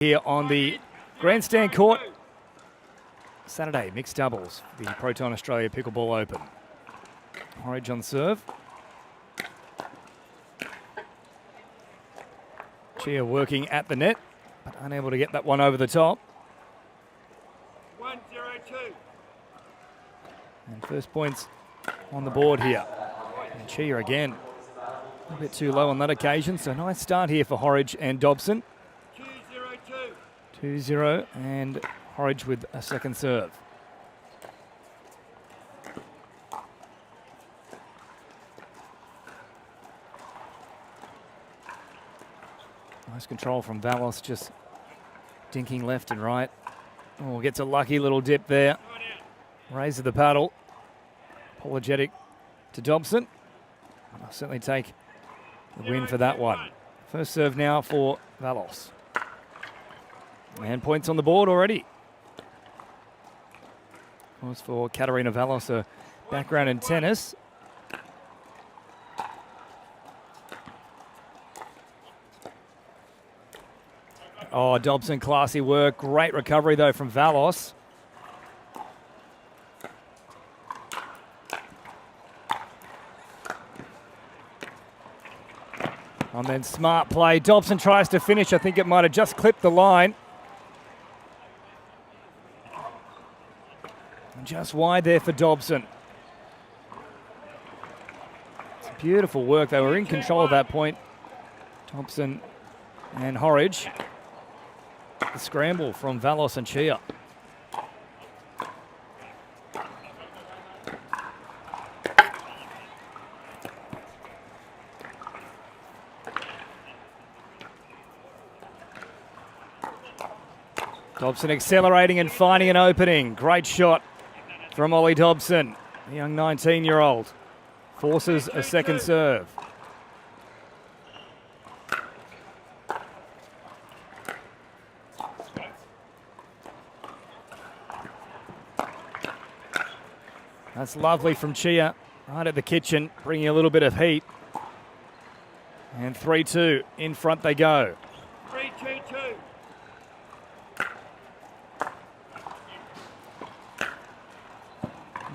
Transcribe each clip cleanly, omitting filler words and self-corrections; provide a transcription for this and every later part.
Here on the grandstand court, Saturday mixed doubles, the Proton Australia Pickleball Open. Horridge on serve. Chia working at the net, but unable to get that one over the top. 1-0-2. And first points on the board here. And Chia again, a bit too low on that occasion, so nice start here for Horridge and Dobson. 2-0, and Horridge with a second serve. Nice control from Valos, just dinking left and right. Oh, gets a lucky little dip there. Raises the paddle. Apologetic to Dobson. I'll certainly take the win for that one. First serve now for Valos. And points on the board already. Of course, for Katerina Valos, a background in tennis. Oh, Dobson, classy work. Great recovery, though, from Valos. And then smart play. Dobson tries to finish. I think it might have just clipped the line. Just wide there for Dobson. It's beautiful work. They were in control at that point. Dobson and Horridge. The scramble from Valos and Chia. Dobson accelerating and finding an opening. Great shot from Ollie Dobson, a young 19-year-old. Forces a second serve. That's lovely from Chia, right at the kitchen, bringing a little bit of heat. And 3-2, in front they go. 3-2-2.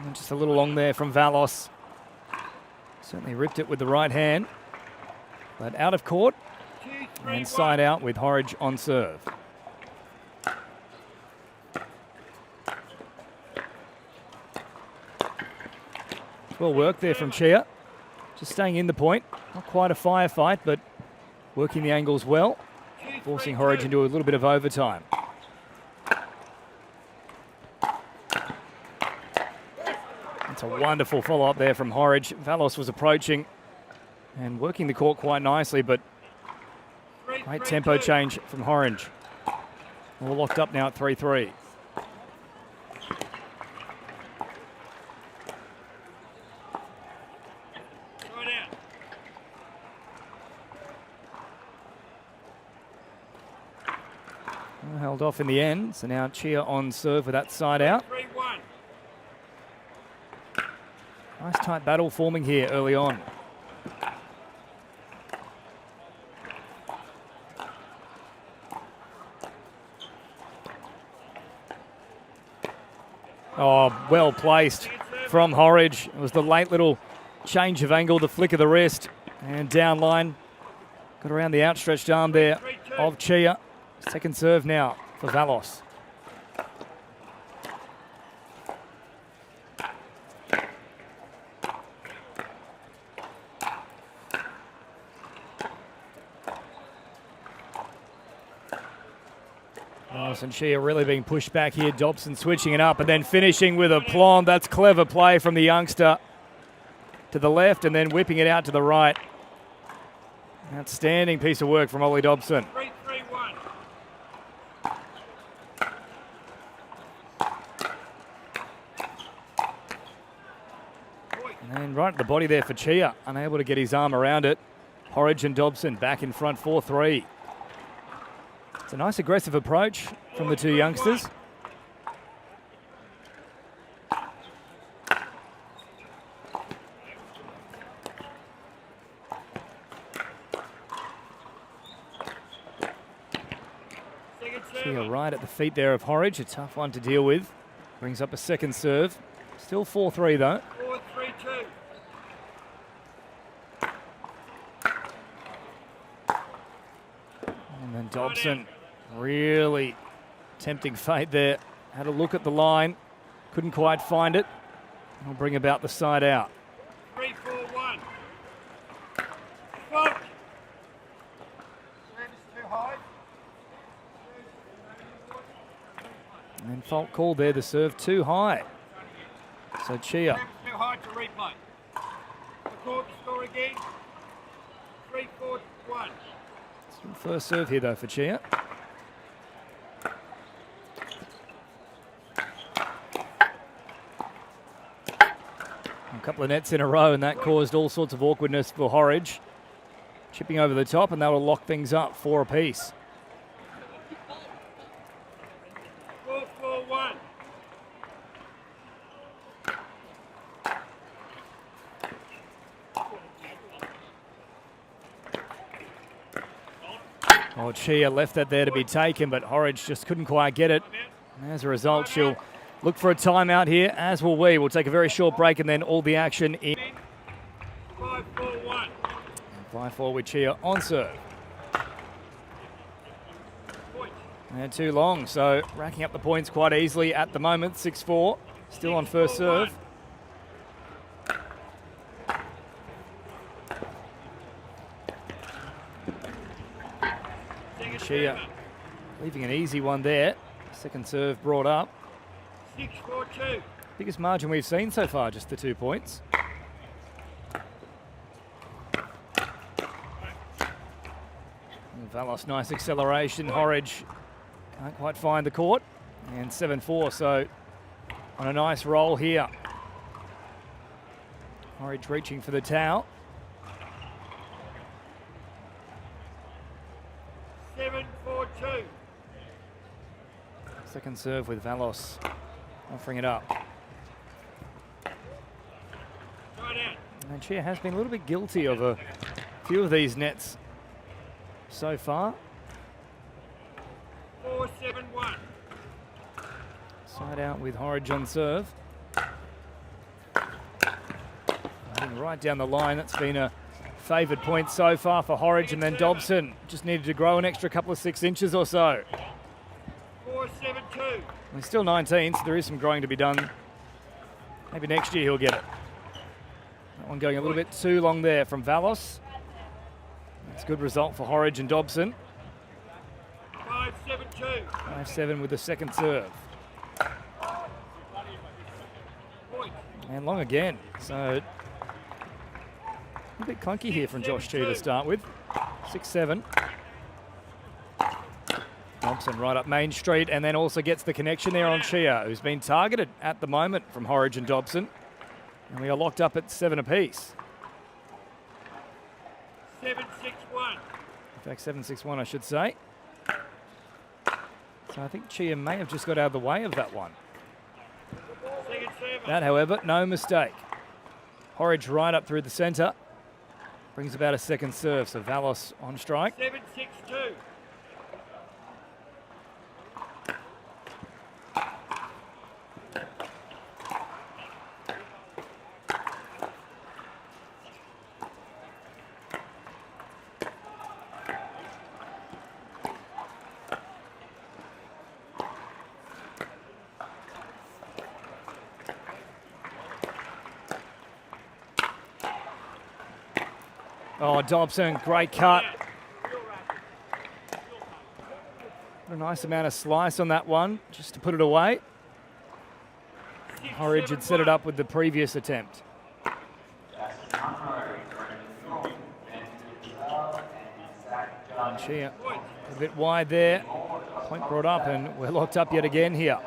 And just a little long there from Valos. Certainly ripped it with the right hand. But out of court and side out with Horridge on serve. Well worked there from Chia. Just staying in the point. Not quite a firefight, but working the angles well. Forcing Horridge into a little bit of overtime. That's a wonderful follow-up there from Horridge. Valos was approaching and working the court quite nicely, but great tempo change from Horridge. All locked up now at 3-3. Held off in the end, so now Chia on serve with that side out. 3-1. Nice tight battle forming here early on. Oh, well placed from Horridge. It was the late little change of angle, the flick of the wrist, and down line. Got around the outstretched arm there of Chia. Second serve now for Valos. Valos and Chia really being pushed back here. Dobson switching it up and then finishing with a plomb. That's clever play from the youngster to the left and then whipping it out to the right. Outstanding piece of work from Ollie Dobson. 3-3-1. And right at the body there for Chia, unable to get his arm around it. Horridge and Dobson back in front 4-3. It's a nice aggressive approach from the two youngsters. Chia right at the feet there of Horridge, a tough one to deal with. Brings up a second serve. Still 4-3 though. 4-3-2. And then Dobson, really tempting fate there. Had a look at the line, couldn't quite find it. We'll bring about the side out. 3-4-1. Fault. Service too high. And then fault called there, the serve too high. So Chia. Service too high to replay. Record the score again. 3-4-1. Still first serve here though for Chia. A couple of nets in a row, and that caused all sorts of awkwardness for Horridge. Chipping over the top, and that will lock things up 4 apiece. 4-4-1. Oh, Chia left that there to be taken, but Horridge just couldn't quite get it. And as a result, she'll look for a timeout here, as will we. We'll take a very short break and then all the action in. 5-4-1. 5-4 with Chia on serve. Point. And too long, so racking up the points quite easily at the moment. 6-4, still on first serve. Chia leaving an easy one there. Second serve brought up. 6-4-2. Biggest margin we've seen so far, just the 2 points. And Valos, nice acceleration. Horridge can't quite find the court. And 7-4, so on a nice roll here. Horridge reaching for the towel. 7-4-2. Second serve with Valos offering it up. Right out. And Chia has been a little bit guilty of a few of these nets so far. 4-7-1. Side out with Horridge on serve. Heading right down the line, that's been a favoured point so far for Horridge, and then Dobson just needed to grow an extra couple of 6 inches or so. 4-7-2. He's still 19, so there is some growing to be done. Maybe next year he'll get it. That one going a little bit too long there from Valos. That's a good result for Horridge and Dobson. 5-7-2. 5-7 with the second serve. Point. And long again, so a bit clunky here from Josh Chia to start with. 6-7. Dobson right up Main Street, and then also gets the connection there on Chia, who's been targeted at the moment from Horridge and Dobson. And we are locked up at 7 apiece. 7-6-1. In fact, 7-6-1, I should say. So I think Chia may have just got out of the way of that one. Second server. That, however, no mistake. Horridge right up through the centre. Brings about a second serve, so Valos on strike. 7-6-2. Oh, Dobson, great cut. A nice amount of slice on that one, just to put it away. Horridge had set it up with the previous attempt. And Chia a bit wide there. Point brought up, and we're locked up yet again here.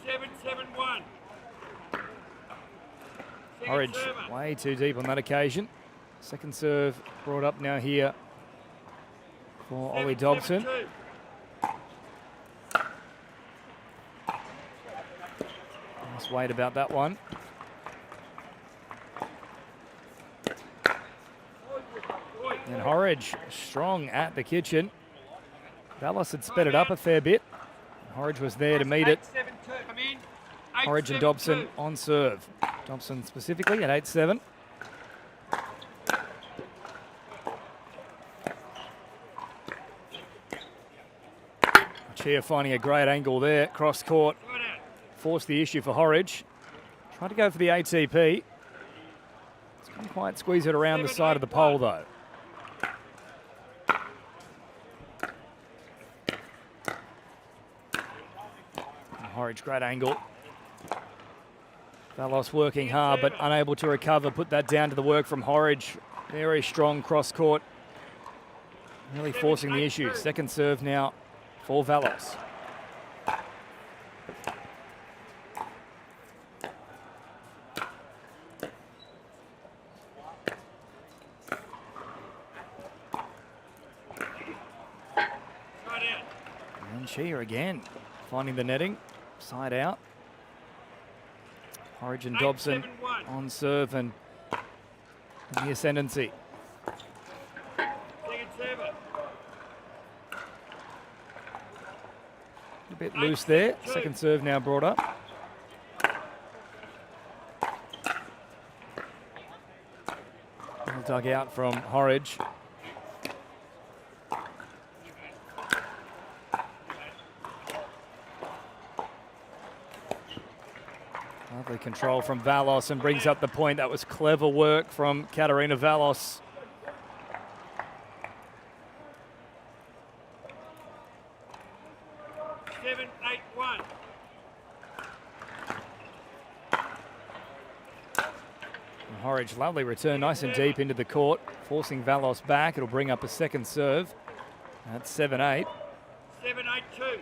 7-7-1. Horridge way too deep on that occasion. Second serve brought up now here for Ollie Dobson. Nice weight about that one. And Horridge strong at the kitchen. Valos had sped it up a fair bit. Horridge was there to meet it. 8-7-2. Come in. Horridge and Dobson on serve. Dobson specifically at 8-7. Chia finding a great angle there, cross court. Forced the issue for Horridge. Tried to go for the ATP. It's couldn't quite squeeze it around the side of the pole though. Horridge, great angle. Valos working hard but unable to recover. Put that down to the work from Horridge. Very strong cross court. Really forcing the issue. Second serve now for Valos. And Chia again finding the netting. Side out. Horridge and Dobson on serve and in the ascendancy. A bit loose there. Second serve now brought up. Well dug out from Horridge. Lovely control from Valos and brings up the point. That was clever work from Katerina Valos. Horridge, lovely return, nice and deep into the court, forcing Valos back. It'll bring up a second serve. That's 7-8. 7-8-2.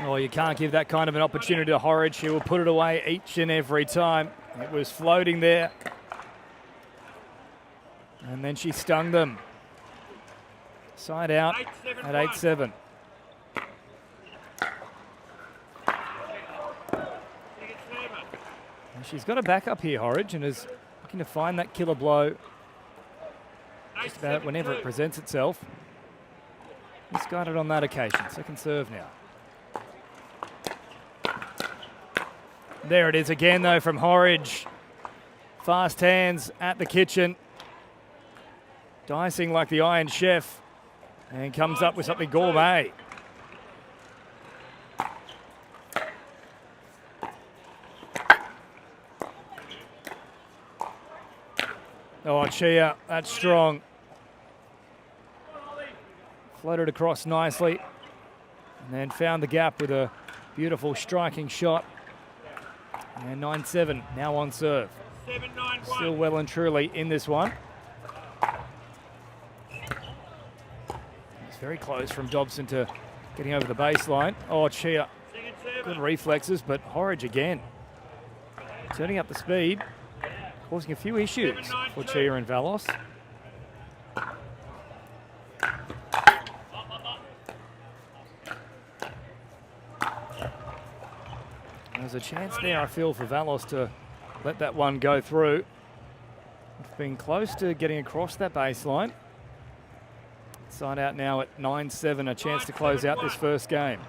Oh, you can't give that kind of an opportunity to Horridge. He will put it away each and every time. It was floating there. And then she stung them. Side out at 8-7. And she's got a back up here, Horridge, and is looking to find that killer blow just about whenever it presents itself. Misguided on that occasion. Second serve now. There it is again, though, from Horridge. Fast hands at the kitchen. Dicing like the Iron Chef. And comes up with something gourmet. Oh, Chia, that's strong. Floated across nicely. And then found the gap with a beautiful striking shot. And 9-7 now on serve. 7-9-1. Still well and truly in this one. It's very close from Dobson to getting over the baseline. Oh, Chia, good reflexes, but Horridge again. Turning up the speed, causing a few issues for Chia and Valos. There's a chance there, I feel, for Valos to let that one go through. It's been close to getting across that baseline. Side out now at 9-7, a chance to close out this first game.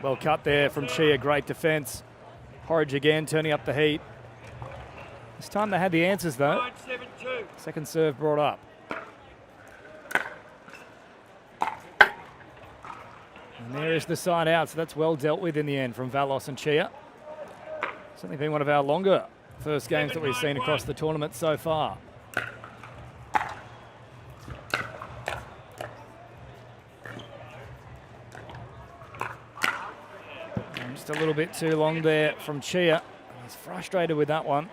Well cut there from Chia, great defence. Horridge again turning up the heat. This time they had the answers though. Second serve brought up. And there is the side out, so that's well dealt with in the end from Valos and Chia. Certainly been one of our longer first games that we've seen across the tournament so far. And just a little bit too long there from Chia. He's frustrated with that one.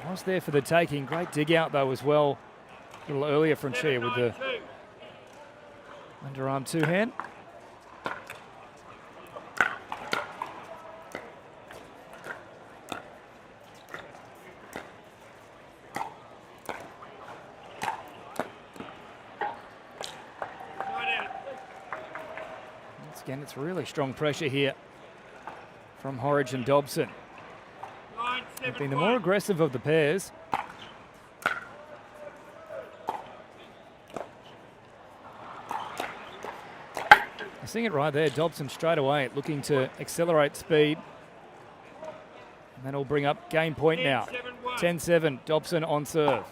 Was there for the taking. Great dig out though as well. A little earlier from Chia with the underarm two-hand. Again, it's really strong pressure here from Horridge and Dobson. They've been the more aggressive of the pairs. I seeing it right there, Dobson straight away looking to accelerate speed. And that'll bring up game point now. 10-7, Dobson on serve.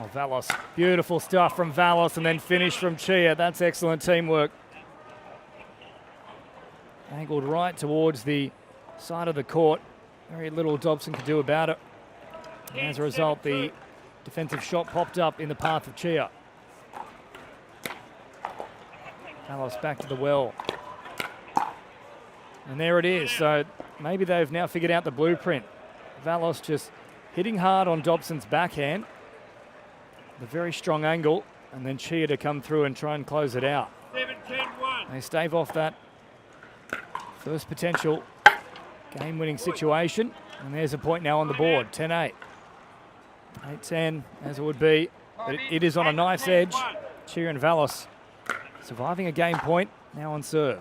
Oh, Valos, beautiful stuff from Valos and then finish from Chia. That's excellent teamwork. Angled right towards the side of the court. Very little Dobson could do about it. And as a result, the defensive shot popped up in the path of Chia. Valos back to the well. And there it is. So maybe they've now figured out the blueprint. Valos just hitting hard on Dobson's backhand. The very strong angle. And then Chia to come through and try and close it out. 7-10-1. They stave off that first potential game-winning situation. And there's a point now on the board. 10-8. 8-10 as it would be. But it is on a nice edge. Chia and Valos surviving a game point, now on serve.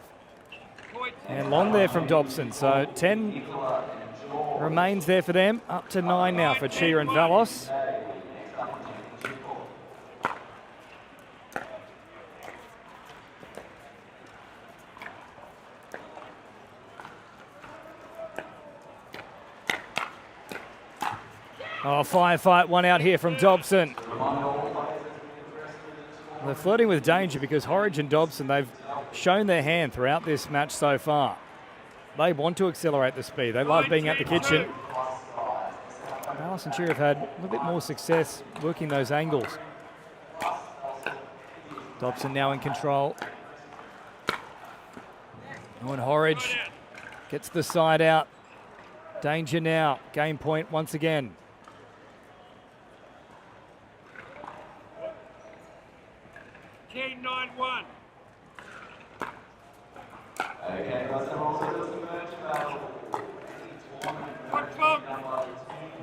And long there from Dobson, so 10 remains there for them, up to 9 now for Chia and Valos. Oh, firefight, one out here from Dobson. They're flirting with danger because Horridge and Dobson, they've shown their hand throughout this match so far. They want to accelerate the speed. They love being at the kitchen. Valos and Chia have had a little bit more success working those angles. Dobson now in control. And Horridge gets the side out. Danger now. Game point once again.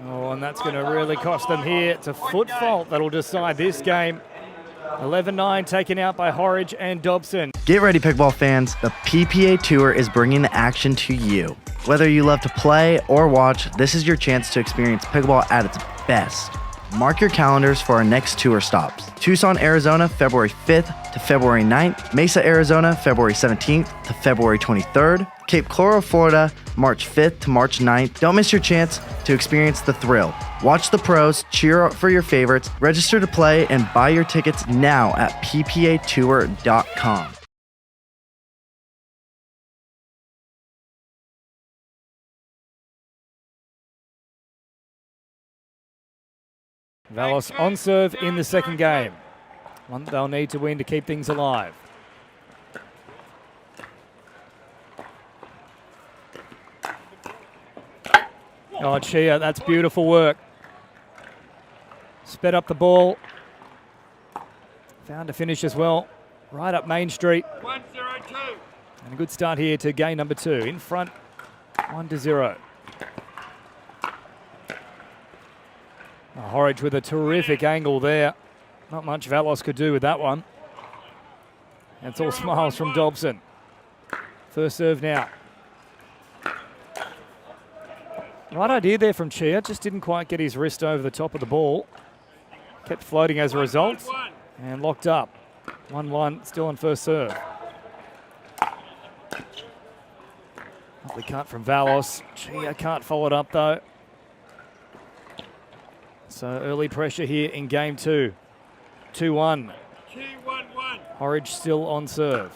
Oh, and that's going to really cost them here. It's a foot fault that'll decide this game. 11-9 taken out by Horridge and Dobson. Get ready, pickleball fans. The PPA Tour is bringing the action to you. Whether you love to play or watch, this is your chance to experience pickleball at its best. Mark your calendars for our next tour stops. Tucson, Arizona, February 5th to February 9th. Mesa, Arizona, February 17th to February 23rd. Cape Coral, Florida, March 5th to March 9th. Don't miss your chance to experience the thrill. Watch the pros, cheer for your favorites, register to play, and buy your tickets now at ppatour.com. Valos on serve in the second game. One they'll need to win to keep things alive. Oh, Chia, that's beautiful work. Sped up the ball. Found a finish as well. Right up Main Street. 1-0-2. And a good start here to game number 2. In front, 1-0. Horridge with a terrific angle there. Not much Valos could do with that one. And it's all smiles from Dobson. First serve now. Right idea there from Chia. Just didn't quite get his wrist over the top of the ball. Kept floating as a result. And locked up. 1-1, still on first serve. Lovely cut from Valos. Chia can't follow it up though. So early pressure here in game 2. 2-1. 2-1-1. Horridge still on serve.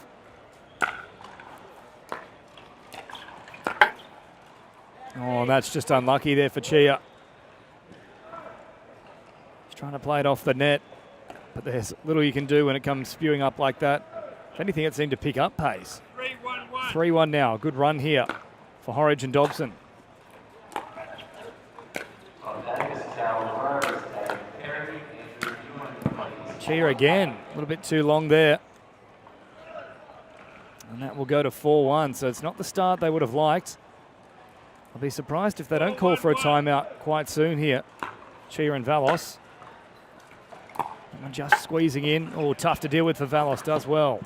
Oh, that's just unlucky there for Chia. He's trying to play it off the net, but there's little you can do when it comes spewing up like that. If anything, it seemed to pick up pace. 3-1-1. 3-1 now. Good run here for Horridge and Dobson. Chia again, a little bit too long there. And that will go to 4-1, so it's not the start they would have liked. I'll be surprised if they don't call for a timeout quite soon here. Chia and Valos. Someone just squeezing in. Oh, tough to deal with for Valos. Does well.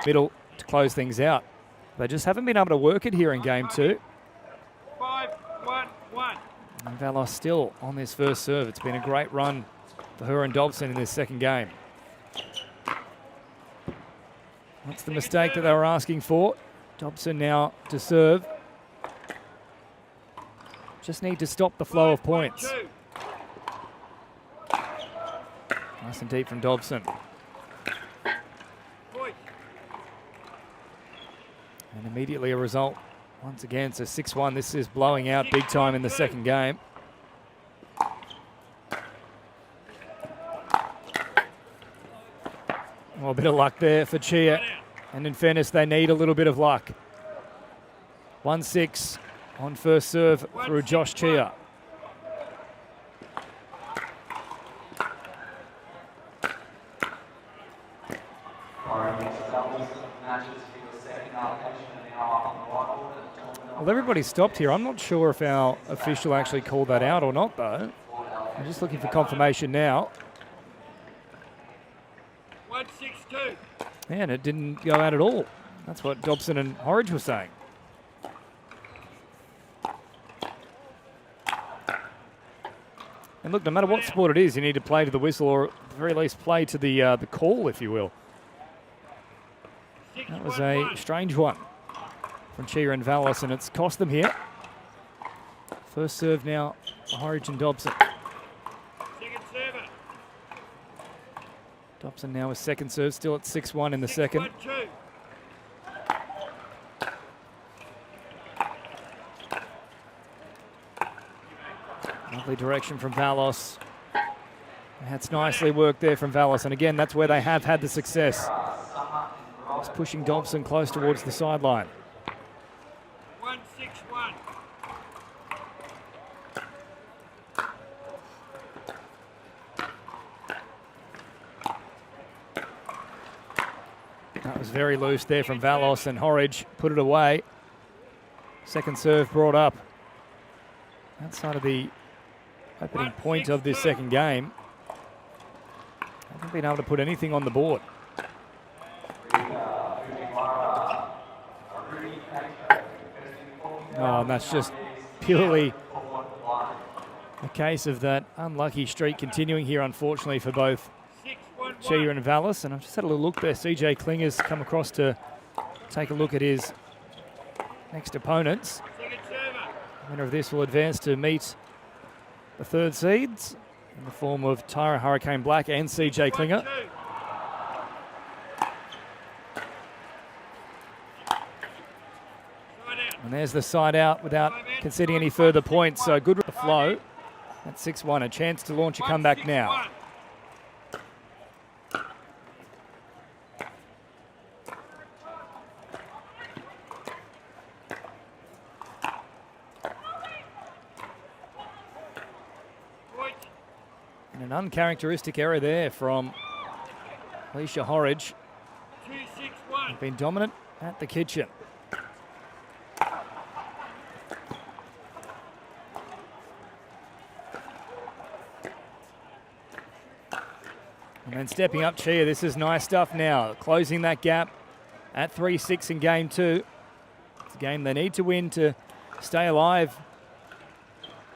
Middle to close things out. They just haven't been able to work it here in game 2. 5-1-1. And Valos still on this first serve. It's been a great run for her and Dobson in this second game. That's the mistake that they were asking for. Dobson now to serve. Just need to stop the flow of points. Nice and deep from Dobson. And immediately a result once again. So 6-1. This is blowing out big time in the second game. Well, a bit of luck there for Chia. And in fairness, they need a little bit of luck. 1-6 on first serve through Josh Chia. Well, everybody's stopped here. I'm not sure if our official actually called that out or not, though. I'm just looking for confirmation now. 1-6-2. And it didn't go out at all. That's what Dobson and Horridge were saying. And look, no matter what sport it is, you need to play to the whistle, or at the very least play to the call, if you will. That was a strange one from Chia and Valos, and it's cost them here. First serve now, Horridge and Dobson. Second server. Dobson now with second serve, still at 6-1 in the second. 6-1-2. Lovely direction from Valos. That's nicely worked there from Valos, and again, that's where they have had the success. Just pushing Dobson close towards the sideline. 1-6-1. That was very loose there from Valos, and Horridge put it away. Second serve brought up outside of the opening point of this second game. Haven't been able to put anything on the board. Oh, and that's just purely a case of that unlucky streak continuing here, unfortunately, for both Chia and Valos. And I've just had a little look there. CJ Klinger's come across to take a look at his next opponents. The winner of this will advance to meet the third seeds in the form of Tyra Hurricane Black and CJ Klinger. And there's the side out without conceding any further points. So good with the flow. That's 6-1. A chance to launch a comeback now. And an uncharacteristic error there from Aleisha Horridge. 2-6-1. Been dominant at the kitchen. And then stepping up Chia, this is nice stuff now. Closing that gap at 3-6 in game 2. It's a game they need to win to stay alive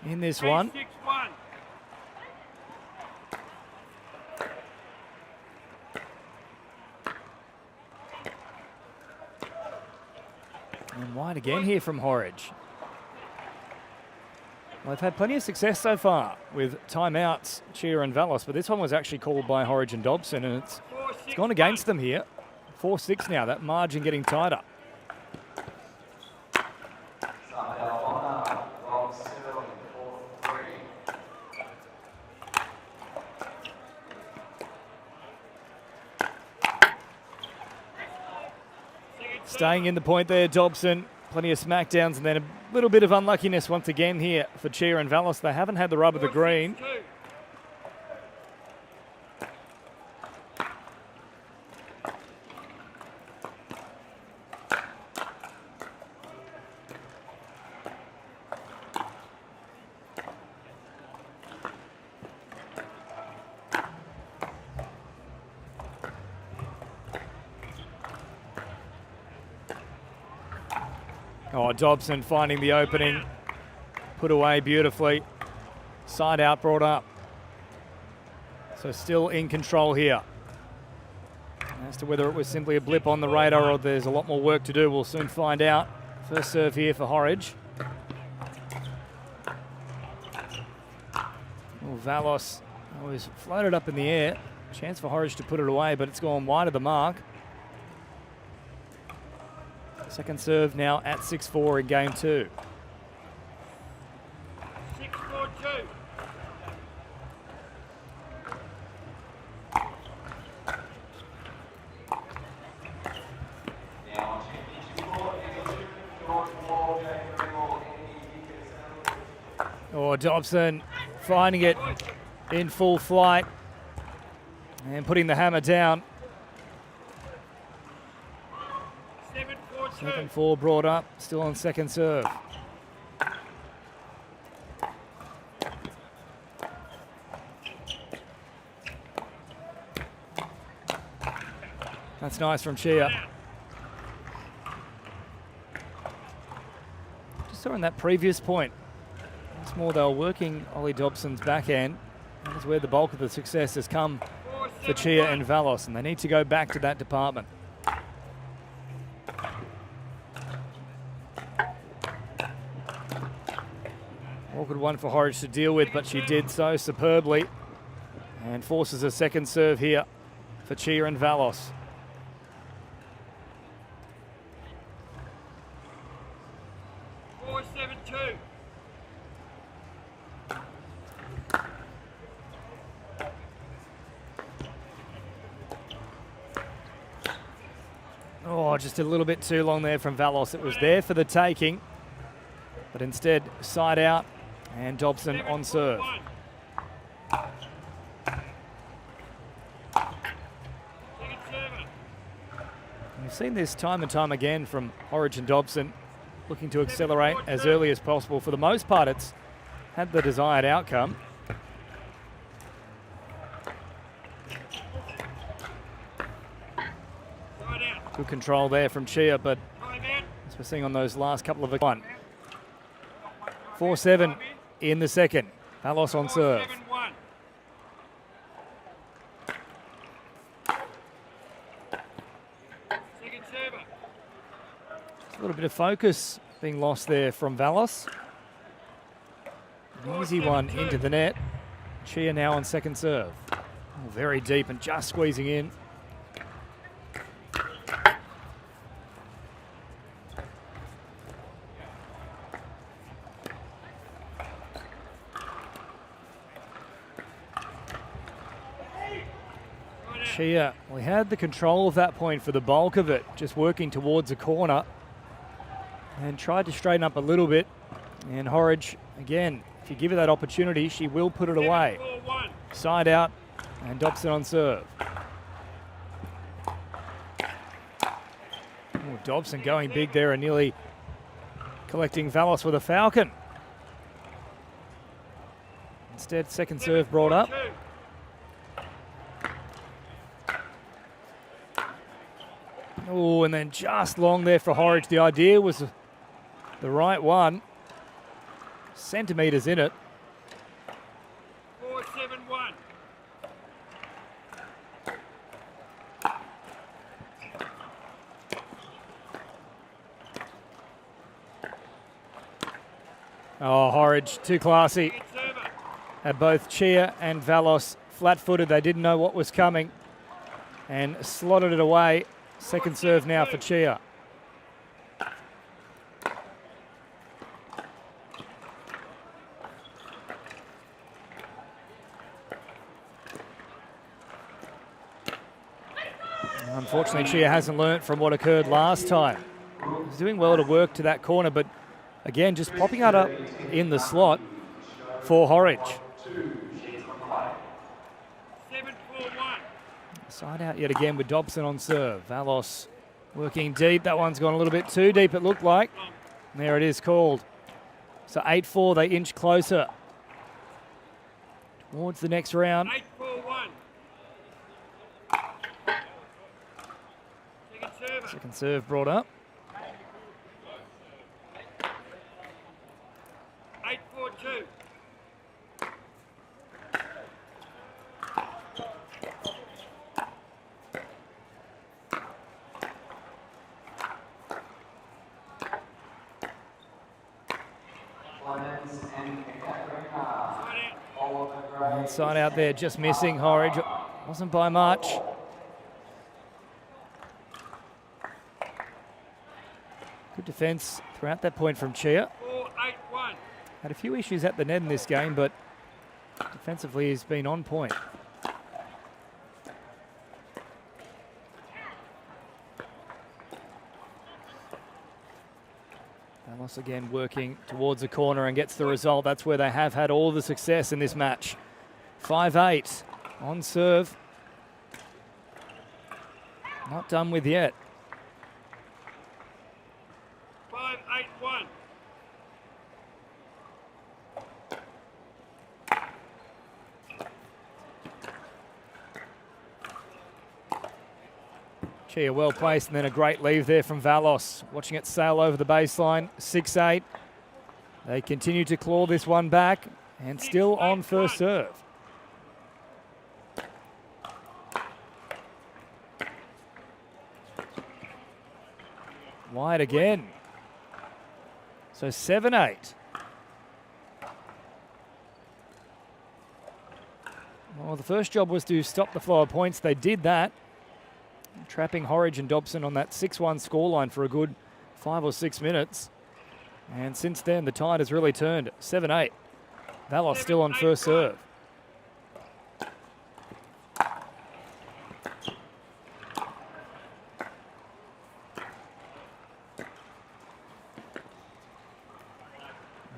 in this one. 3-6-1. And wide again here from Horridge. Well, they've had plenty of success so far with timeouts, Chia and Valos, but this one was actually called by Horridge and Dobson, and it's gone against them here. 4-6 now, that margin getting tighter. Staying in the point there, Dobson. Plenty of smackdowns and then a little bit of unluckiness once again here for Chia and Valos. They haven't had the rub of the green. Oh, Dobson finding the opening. Put away beautifully. Side out, brought up. So still in control here. As to whether it was simply a blip on the radar or there's a lot more work to do, we'll soon find out. First serve here for Horridge. Oh, Valos was floated up in the air. Chance for Horridge to put it away, but it's gone wide of the mark. Second serve now at 6-4 in game 2. 6-4-2. Oh, Dobson finding it in full flight and putting the hammer down. 7-4-2. 7-4 brought up, still on second serve. That's nice from Chia. Just saw in that previous point, once more they were working Ollie Dobson's backhand. That's where the bulk of the success has come for Chia and Valos, and they need to go back to that department. Awkward one for Horridge to deal with, but she did so superbly and forces a second serve here for Chia and Valos. Oh, just a little bit too long there from Valos. It was there for the taking, but instead side out and Dobson on serve. We've seen this time and time again from Horridge and Dobson, looking to accelerate as early as possible. For the most part, it's had the desired outcome. Good control there from Chia, but as we're seeing on those last couple of 4-7 in the second. Valos on serve. Just a little bit of focus being lost there from Valos. An easy one into the net. Chia now on second serve. Oh, very deep and just squeezing in. Chia, we had the control of that point for the bulk of it, just working towards a corner and tried to straighten up a little bit. And Horridge, again, if you give her that opportunity, she will put it away. Side out and Dobson on serve. Oh, Dobson going big there and nearly collecting Valos with a falcon. Instead, second serve brought up. Oh, and then just long there for Horridge. The idea was the right one. Centimetres in it. 4-7-1. Oh, Horridge, too classy. Had both Chia and Valos flat-footed. They didn't know what was coming and slotted it away. Second serve now for Chia. Unfortunately, Chia hasn't learnt from what occurred last time. He's doing well to work to that corner, but again, just popping it up in the slot for Horridge. 7-4-1. Side out yet again with Dobson on serve. Valos working deep. That one's gone a little bit too deep, it looked like. And there it is called. So 8-4, they inch closer towards the next round. 8-4-1. Second serve. Second serve brought up. score 2. Inside out there, just missing. Horridge wasn't by much. Good defence throughout that point from Chia. 4-8-1. Had a few issues at the net in this game, but defensively he's been on point. Valos again working towards the corner and gets the result. That's where they have had all the success in this match. 5-8 on serve. Not done with yet. 5-8-1. Chia well placed, and then a great leave there from Valos. Watching it sail over the baseline. 6-8. They continue to claw this one back, and still on first serve. Wide again. So 7-8. Well, the first job was to stop the flow of points. They did that, trapping Horridge and Dobson on that 6-1 scoreline for a good 5 or 6 minutes. And since then, the tide has really turned. 7-8. Valos still on first serve.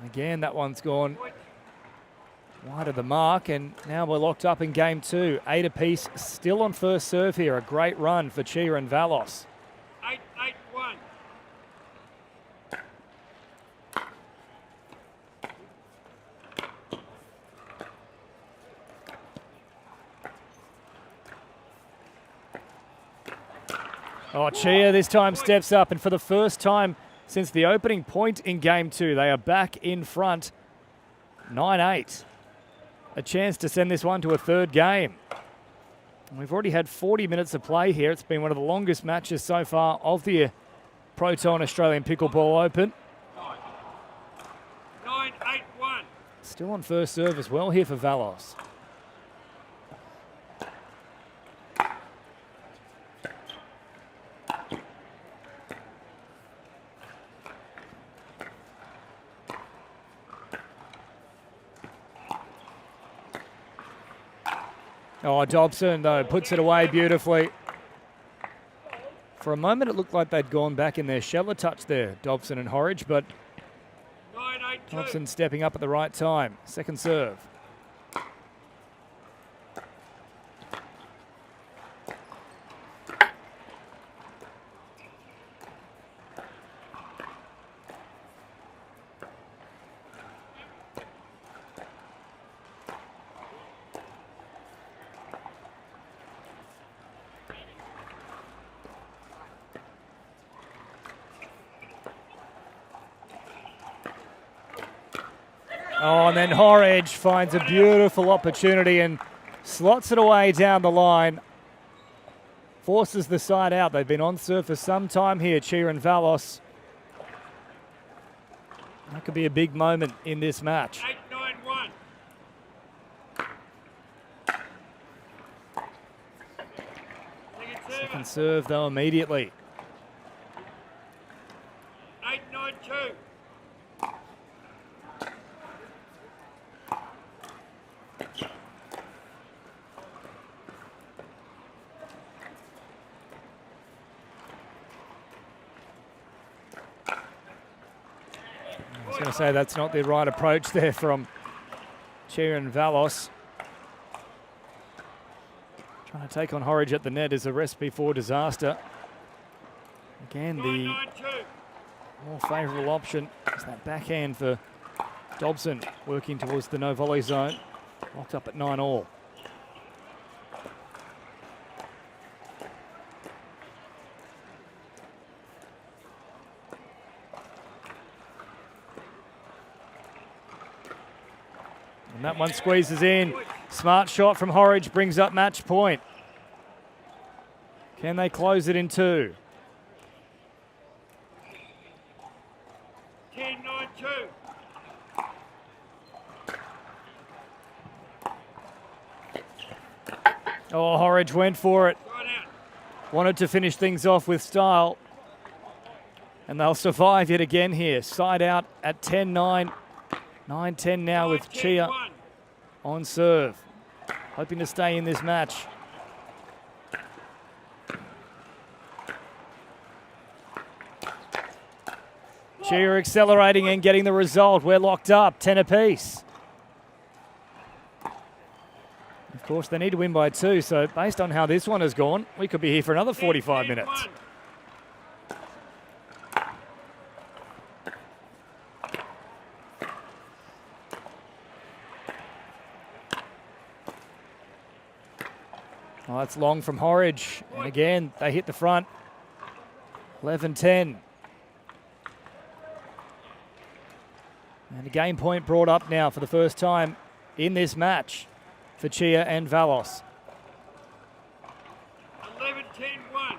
Again, that one's gone wide of the mark, and now we're locked up in game 2. 8 apiece, still on first serve here. A great run for Chia and Valos. 8-8-1. Oh, Chia this time steps up, and for the first time since the opening point in game 2, they are back in front. 9-8. A chance to send this one to a third game. And we've already had 40 minutes of play here. It's been one of the longest matches so far of the Proton Australian Pickleball Open. 9-8-1. Still on first serve as well here for Valos. Oh, Dobson, though, puts it away beautifully. For a moment, it looked like they'd gone back in their shell a touch there, Dobson and Horridge, but 9-8-2. Dobson stepping up at the right time. Second serve. Oh, and then Horridge finds a beautiful opportunity and slots it away down the line. Forces the side out. They've been on serve for some time here, Chia and Valos. That could be a big moment in this match. 8-9-1. Second serve, though, immediately. 8-9-2. I was going to say that's not the right approach there from Chia and Valos. Trying to take on Horridge at the net is a recipe for disaster. Again, the 9-9-2. more favourable option is that backhand for Dobson, working towards the no volley zone. Locked up at 9-all. And that one squeezes in. Smart shot from Horridge brings up match point. Can they close it in 2? 10-9-2. Oh, Horridge went for it. Wanted to finish things off with style. And they'll survive yet again here. Side out at 10-9. 9-10 now with Chia on serve. Hoping to stay in this match. Chia accelerating and getting the result. We're locked up, 10 apiece. Of course, they need to win by 2, so based on how this one has gone, we could be here for another 45 minutes. Oh, that's long from Horridge. And again, they hit the front. 11-10. And a game point brought up now for the first time in this match for Chia and Valos. 11-10-1.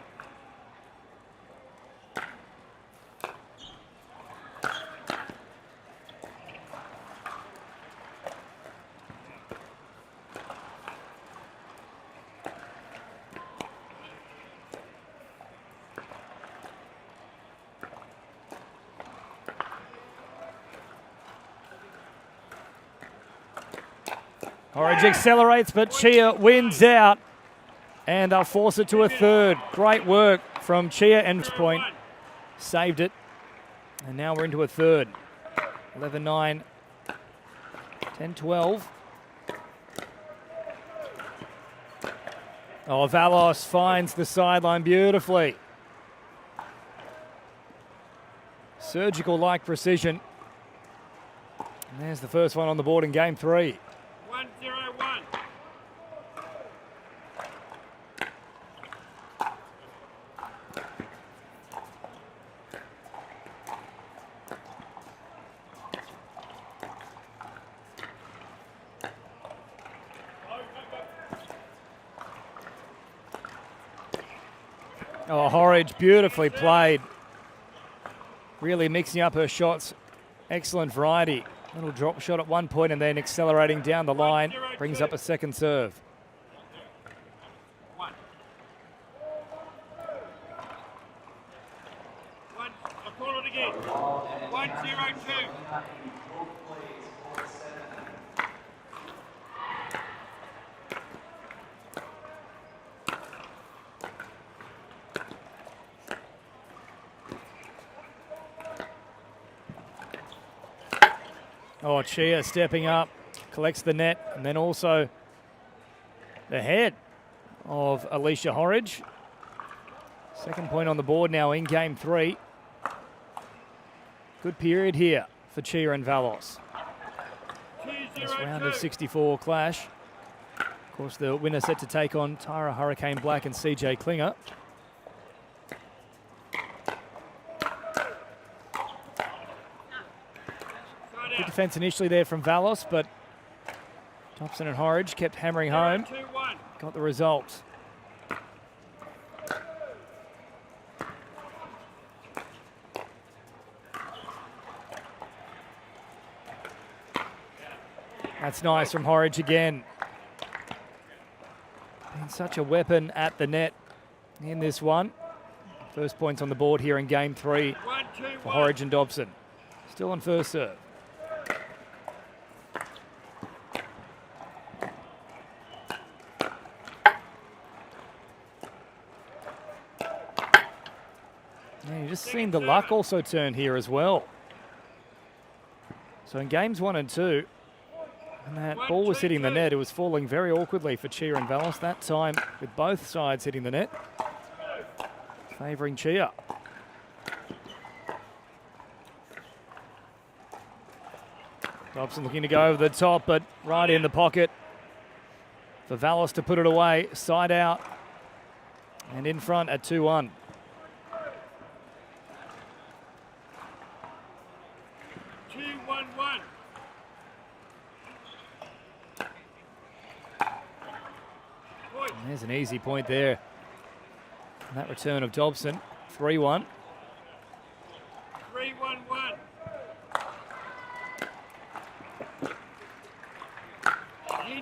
Horridge accelerates, but Chia wins out. And they'll force it to a third. Great work from Chia and point. Saved it. And now we're into a third. 11-9. 10-12. Oh, Valos finds the sideline beautifully. Surgical-like precision. And there's the first one on the board in game 3. 1-0-1. Oh, Horridge beautifully played. Really mixing up her shots. Excellent variety. Little drop shot at one point and then accelerating down the line. Brings up a second serve. 1. I'll call it again. 1-0-2. Oh, Chia stepping up, collects the net, and then also the head of Aleisha Horridge. Second point on the board now in game 3. Good period here for Chia and Valos. This round of 64 clash. Of course, the winner set to take on Tyra Hurricane Black and CJ Klinger. Good defence initially there from Valos, but Dobson and Horridge kept hammering home. Got the result. That's nice from Horridge again. Been such a weapon at the net in this one. First points on the board here in game 3 for Horridge and Dobson. Still on first serve. Yeah, you've just seen the luck also turn here as well. So in games 1 and 2, when that ball was hitting the net, it was falling very awkwardly for Chia and Valos. That time, with both sides hitting the net, favouring Chia. Dobson looking to go over the top, but right in the pocket for Valos to put it away. Side out and in front at 2-1. There's an easy point there. And that return of Dobson, 3-1. 3-1-1. He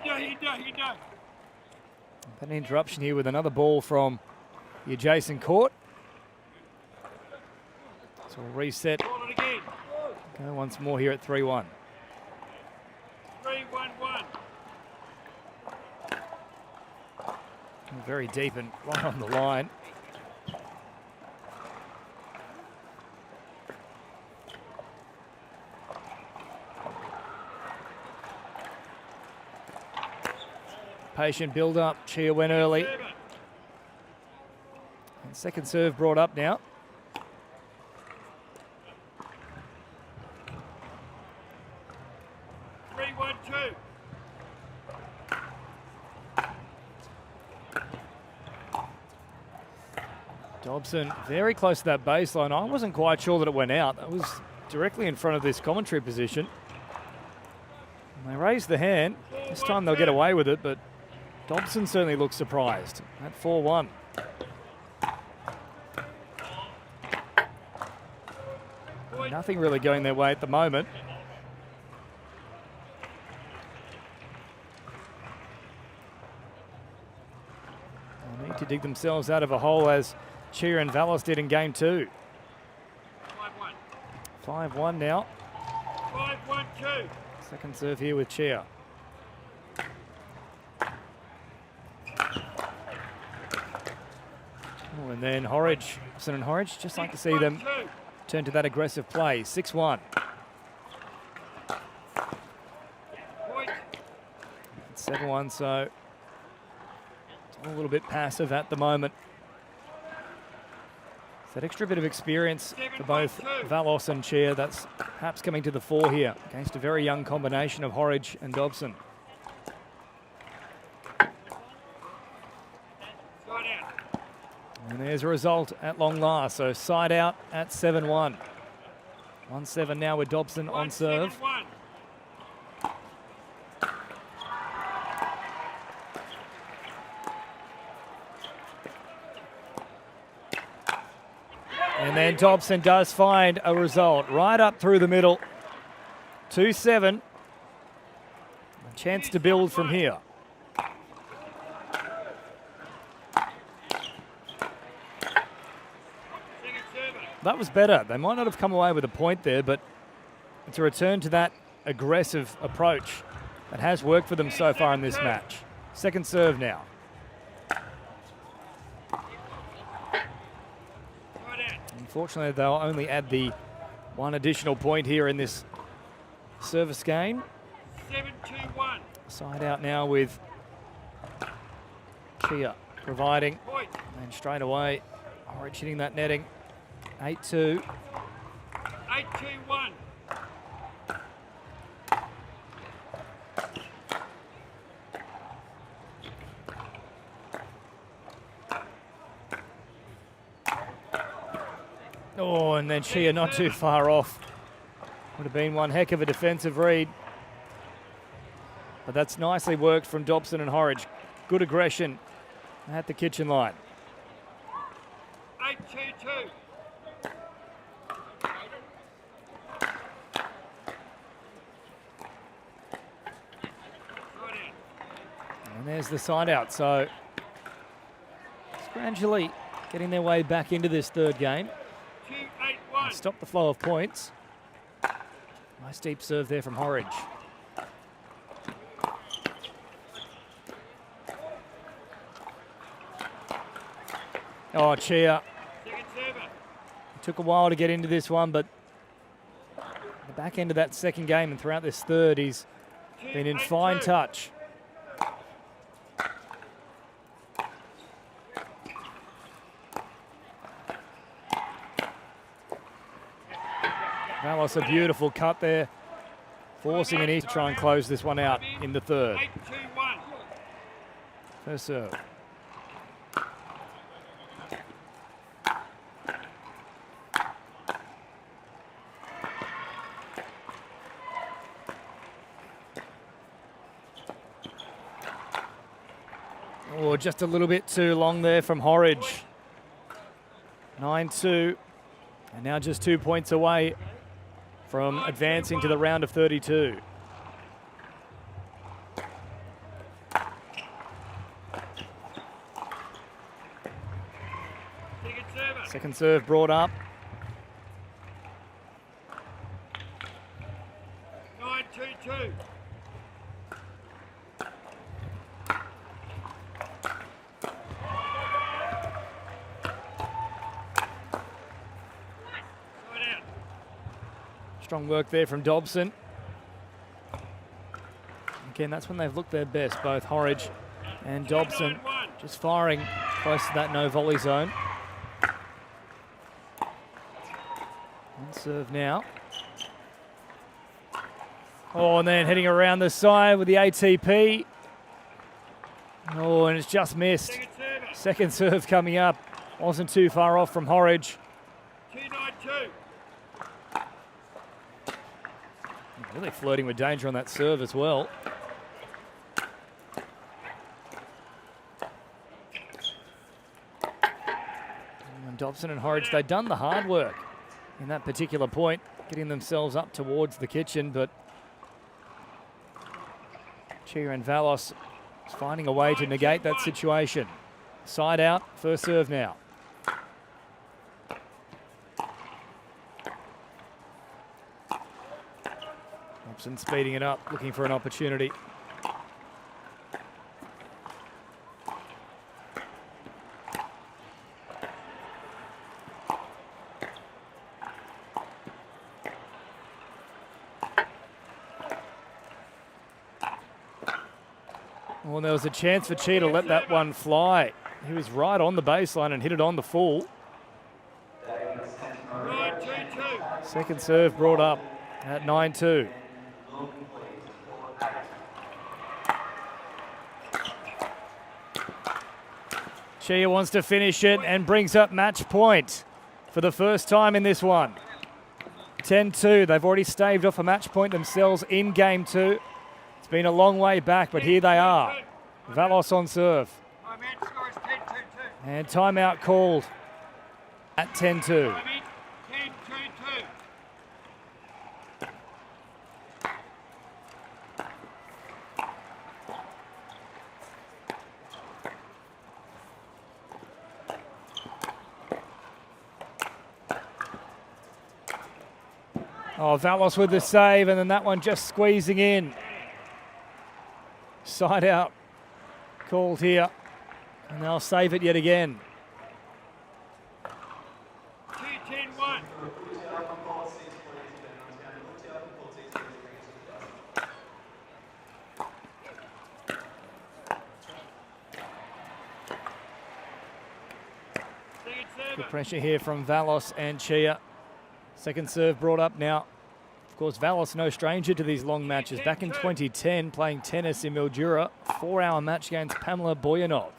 do. An interruption here with another ball from the adjacent court. So we'll reset. Ball it again. Go once more here at 3-1. 3-1-1. Very deep and right on the line. Patient build up. Chia went early. And second serve brought up now. Dobson very close to that baseline. I wasn't quite sure that it went out. That was directly in front of this commentary position. And they raised the hand. This time they'll get away with it, but Dobson certainly looks surprised at 4-1. Nothing really going their way at the moment. They'll need to dig themselves out of a hole as Chia and Valos did in game 2. 5-1 now. 5-1-2. Second serve here with Chia. Oh, and then Horridge, Dobson and Horridge, just like to see them turn to that aggressive play. 6-1. 7-1, so it's a little bit passive at the moment. That extra bit of experience for both Valos and Chia that's perhaps coming to the fore here against a very young combination of Horridge and Dobson. And there's a result at long last. So side out at 7-1. 1-7 now with Dobson on serve. And then Dobson does find a result right up through the middle. 2-7. A chance to build from here. That was better. They might not have come away with a point there, but it's a return to that aggressive approach that has worked for them so far in this match. Second serve now. Unfortunately, they'll only add the one additional point here in this service game. 7-2-1. Side out now with Chia providing. And straight away, Horridge hitting that netting. 8-2. 8-2-1. Oh, and then Chia not too far off. Would have been one heck of a defensive read. But that's nicely worked from Dobson and Horridge. Good aggression at the kitchen line. 8-2-2. And there's the side out. So it's gradually getting their way back into this third game. 2-8-1. Stop the flow of points. Nice deep serve there from Horridge. Oh, Chia. It took a while to get into this one, but the back end of that second game and throughout this third, he's been in fine touch. Valos, a beautiful cut there, forcing an East to try and close this one out in the third. 8-2-1. First serve. Oh, just a little bit too long there from Horridge. 9-2. And now just 2 points away from advancing to the round of 32. Second serve brought up. 9-2-2. Strong work there from Dobson. Again, that's when they've looked their best, both Horridge and Dobson, just firing close to that no volley zone. And serve now. Oh, and then heading around the side with the ATP. Oh, and it's just missed. Second serve coming up. Wasn't too far off from Horridge. 2-9-2. Really flirting with danger on that serve as well. And Dobson and Horridge, they've done the hard work in that particular point, getting themselves up towards the kitchen, but Chia and Valos is finding a way to negate that situation. Side out, first serve now. Dobson speeding it up, looking for an opportunity. Well, there was a chance for Chia to let that one fly. He was right on the baseline and hit it on the full. 9-2-2. Second serve brought up at 9-2. Chia wants to finish it and brings up match point for the first time in this one. 10-2. They've already staved off a match point themselves in game two. It's been a long way back, but here they are. Valos on serve. And timeout called at 10-2. 10-2-2. Oh, Valos with the save, and then that one just squeezing in. Side out called here, and they'll save it yet again. 2-10-1. Good pressure here from Valos and Chia. Second serve brought up now. Of course, Valos no stranger to these long matches. Back in 2010, playing tennis in Mildura, 4-hour match against Pamela Boyanov.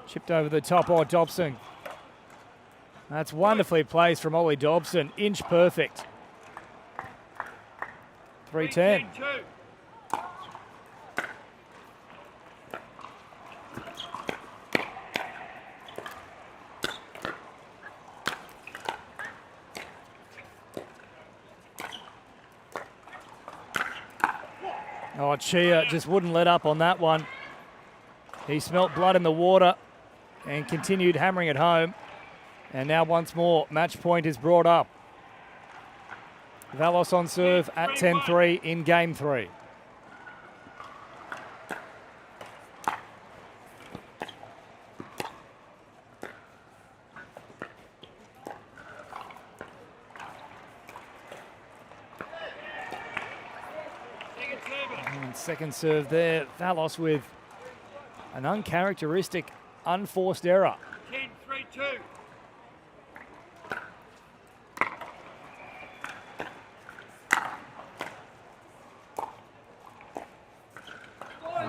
Chipped over the top, oh, Dobson. That's wonderfully placed from Ollie Dobson. Inch perfect. 3-10. 3-10-2. Oh, Chia just wouldn't let up on that one. He smelt blood in the water and continued hammering it home. And now once more, match point is brought up. Valos on serve at 10-3 in game three. And second serve there, Valos with an uncharacteristic, unforced error. 10-3-2.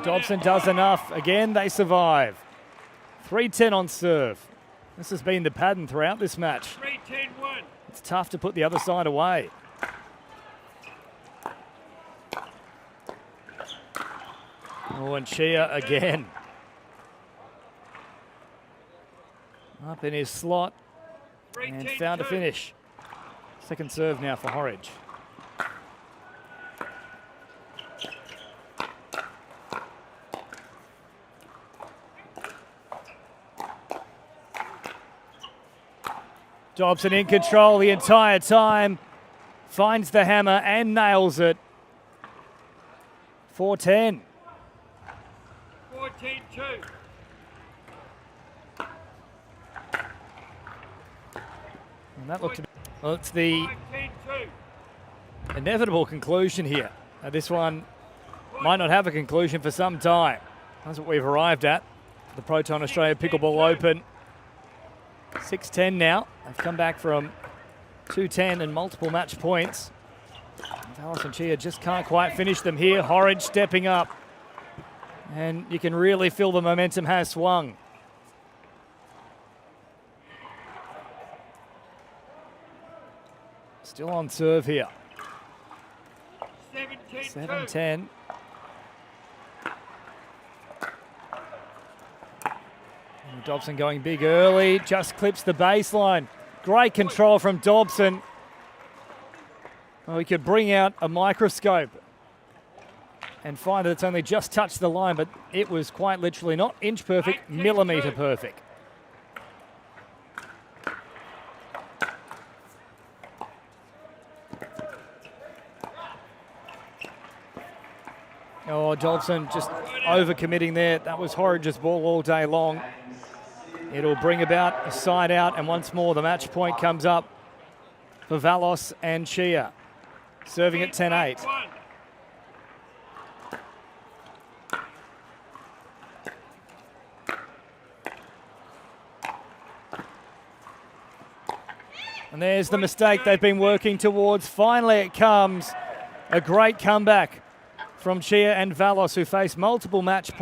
Dobson does enough. Again, they survive. 3-10 on serve. This has been the pattern throughout this match. 3-10-1. It's tough to put the other side away. Oh, and Chia again. Up in his slot and 3-10-2. found a finish. Second serve now for Horridge. Dobson in control the entire time. Finds the hammer and nails it. 4-10. 14-2. And that looked, well, it's the 5-10-2. inevitable conclusion here. Now this one might not have a conclusion for some time. That's what we've arrived at. The Proton Australia Pickleball Open. 6-10 now. They've come back from 2-10 and multiple match points. Valos and Chia just can't quite finish them here. Horridge stepping up. And you can really feel the momentum has swung. Still on serve here. 17-2. 7-10. Dobson going big early, just clips the baseline. Great control from Dobson. Well, he could bring out a microscope and find that it's only just touched the line, but it was quite literally not inch perfect, millimetre perfect. Oh, Dobson just overcommitting there. That was Horridge's ball all day long. It'll bring about a side out, and once more the match point comes up for Valos and Chia. Serving at 10-8. And there's the mistake they've been working towards. Finally it comes. A great comeback from Chia and Valos, who face multiple match points.